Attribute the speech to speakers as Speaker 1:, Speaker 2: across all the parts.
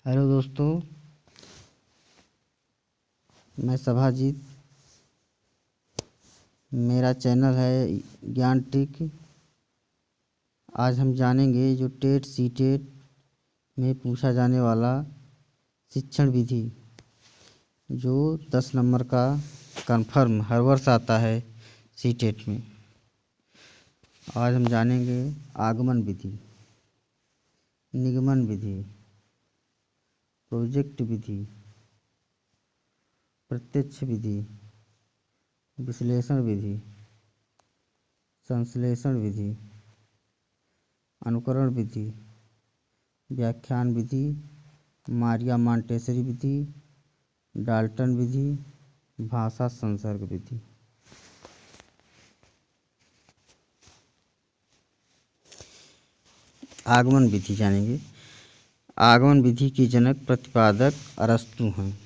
Speaker 1: Hello दोस्तों, मैं सभाजीत। मेरा चैनल है ज्ञान ट्रिक। आज हम जानेंगे जो टेट सीटेट में पूछा जाने वाला शिक्षण विधि, जो 10 नंबर का कन्फर्म हर वर्ष आता है सीटेट में। आज हम जानेंगे आगमन विधि, निगमन विधि, प्रोजेक्ट विधि, प्रत्यक्ष विधि, विश्लेषण विधि, संश्लेषण विधि, अनुकरण विधि, व्याख्यान विधि, मारिया मॉन्टेसरी विधि, डाल्टन विधि, भाषा संसर्ग विधि। आगमन विधि जानेंगे। आगमन विधि के जनक प्रतिपादक अरस्तु हैं।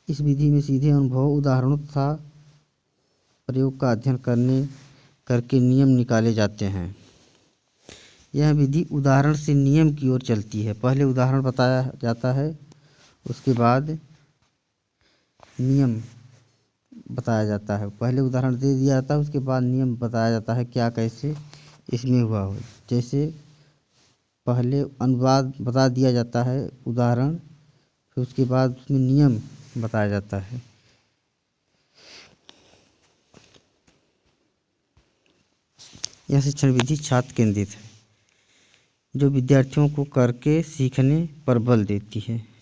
Speaker 1: इस विधि में सीधे अनुभव, उदाहरणों तथा प्रयोग का अध्ययन करके नियम निकाले जाते हैं। यह विधि उदाहरण से नियम की ओर चलती है। पहले उदाहरण बताया जाता है, उसके बाद नियम बताया जाता है। पहले उदाहरण दे दिया जाता है, उसके बाद नियम बताया जाता है क्या कैसे इसमें हुआ हो। जैसे पहले अनुवाद बता दिया जाता है उदाहरण, फिर उसके बाद उसमें नियम बताया जाता है। यह शिक्षण विधि छात्र केंद्रित है, जो विद्यार्थियों को करके सीखने पर बल देती है।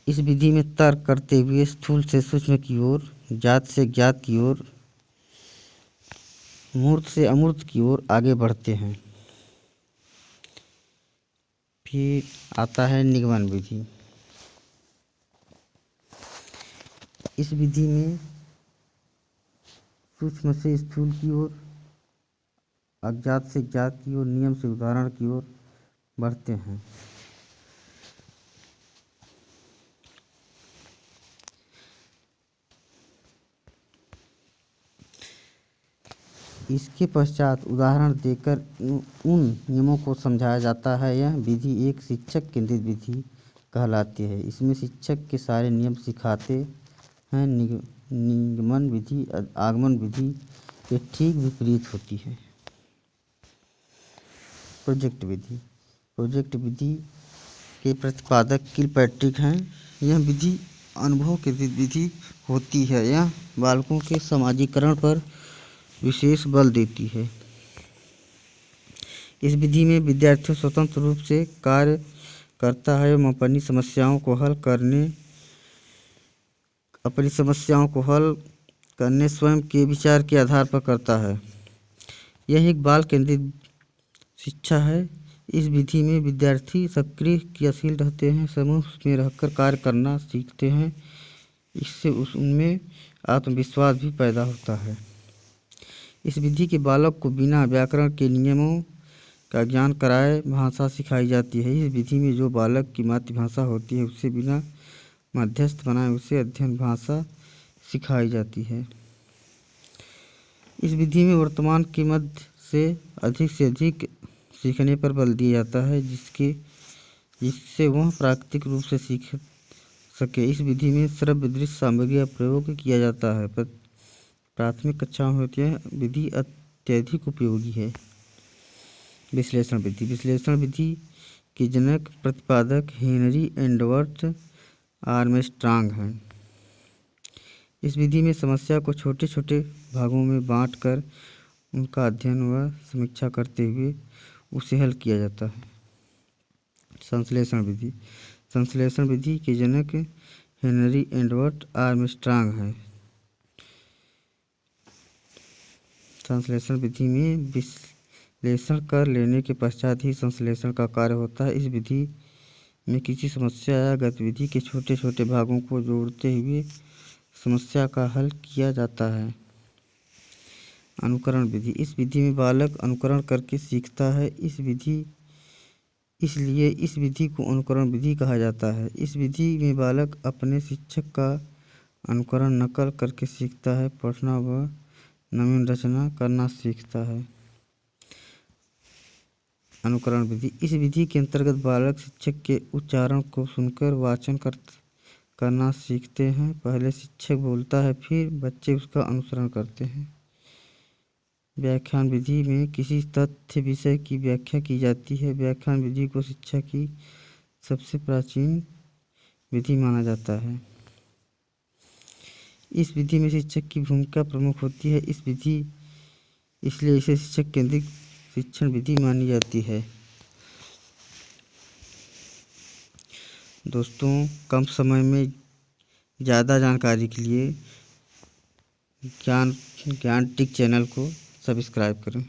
Speaker 1: इस विधि में तर्क करते हुए स्थूल से सूक्ष्म की ओर, जात से ज्ञात की ओर, मूर्त से अमूर्त की ओर आगे बढ़ते हैं। फिर आता है निगमन विधि। इस विधि में सूक्ष्म से स्थूल की ओर, अज्ञात से ज्ञात की ओर, नियम से उदाहरण की ओर बढ़ते हैं। इसके पश्चात उदाहरण देकर उन नियमों को समझाया जाता है। यह विधि एक शिक्षक केंद्रित विधि कहलाती है। इसमें शिक्षक के सारे नियम सिखाते हैं। निगमन विधि आगमन विधि के ठीक विपरीत होती है। प्रोजेक्ट विधि। प्रोजेक्ट विधि के प्रतिपादक किलपैट्रिक हैं। यह विधि अनुभव केंद्रित विधि होती है। यह बालकों के समाजीकरण पर विशेष बल देती है। इस विधि में विद्यार्थी स्वतंत्र रूप से कार्य करता है एवं अपनी समस्याओं को हल करने स्वयं के विचार के आधार पर करता है। यह एक बाल केंद्रित शिक्षा है। इस विधि में विद्यार्थी सक्रिय क्रियाशील रहते हैं, समूह में रहकर कार्य करना सीखते हैं। इससे उनमें आत्मविश्वास भी पैदा होता है। इस विधि के बालक को बिना व्याकरण के नियमों का ज्ञान कराए भाषा सिखाई जाती है। इस विधि में जो बालक की मातृभाषा होती है, उसे बिना मध्यस्थ बनाए उसे अध्ययन भाषा सिखाई जाती है। इस विधि में वर्तमान के मध्य से अधिक सीखने पर बल दिया जाता है, जिससे वह प्राकृतिक रूप से सीख सके। इस विधि में श्रव्य दृश्य सामग्री का प्रयोग किया जाता है। प्राथमिक कक्षाओं में होती है। विधि अत्यधिक उपयोगी है। विश्लेषण विधि। विश्लेषण विधि के जनक प्रतिपादक हेनरी एडवर्ड आर्मस्ट्रांग हैं। इस विधि में समस्या को छोटे छोटे भागों में बांटकर उनका अध्ययन व समीक्षा करते हुए उसे हल किया जाता है। संश्लेषण विधि। संश्लेषण विधि के जनक हेनरी एडवर्ड आर्मस्ट्रांग हैं। संश्लेषण विधि में विश्लेषण कर लेने के पश्चात ही संश्लेषण का कार्य होता है। इस विधि में किसी समस्या या गतिविधि के छोटे छोटे भागों को जोड़ते हुए समस्या का हल किया जाता है। अनुकरण विधि। इस विधि में बालक अनुकरण करके सीखता है। इसलिए इस विधि को अनुकरण विधि कहा जाता है। इस विधि में बालक अपने शिक्षक का अनुकरण नकल करके सीखता है, पढ़ना व नवीन रचना करना सीखता है। अनुकरण विधि, इस विधि के अंतर्गत बालक शिक्षक के उच्चारण को सुनकर वाचन करना सीखते हैं। पहले शिक्षक बोलता है, फिर बच्चे उसका अनुसरण करते हैं। व्याख्यान विधि में किसी तथ्य विषय की व्याख्या की जाती है। व्याख्यान विधि को शिक्षा की सबसे प्राचीन विधि माना जाता है। इस विधि में शिक्षक की भूमिका प्रमुख होती है। इसलिए इसे शिक्षक केंद्रित शिक्षण विधि मानी जाती है। दोस्तों, कम समय में ज़्यादा जानकारी के लिए ज्ञान टिक चैनल को सब्सक्राइब करें।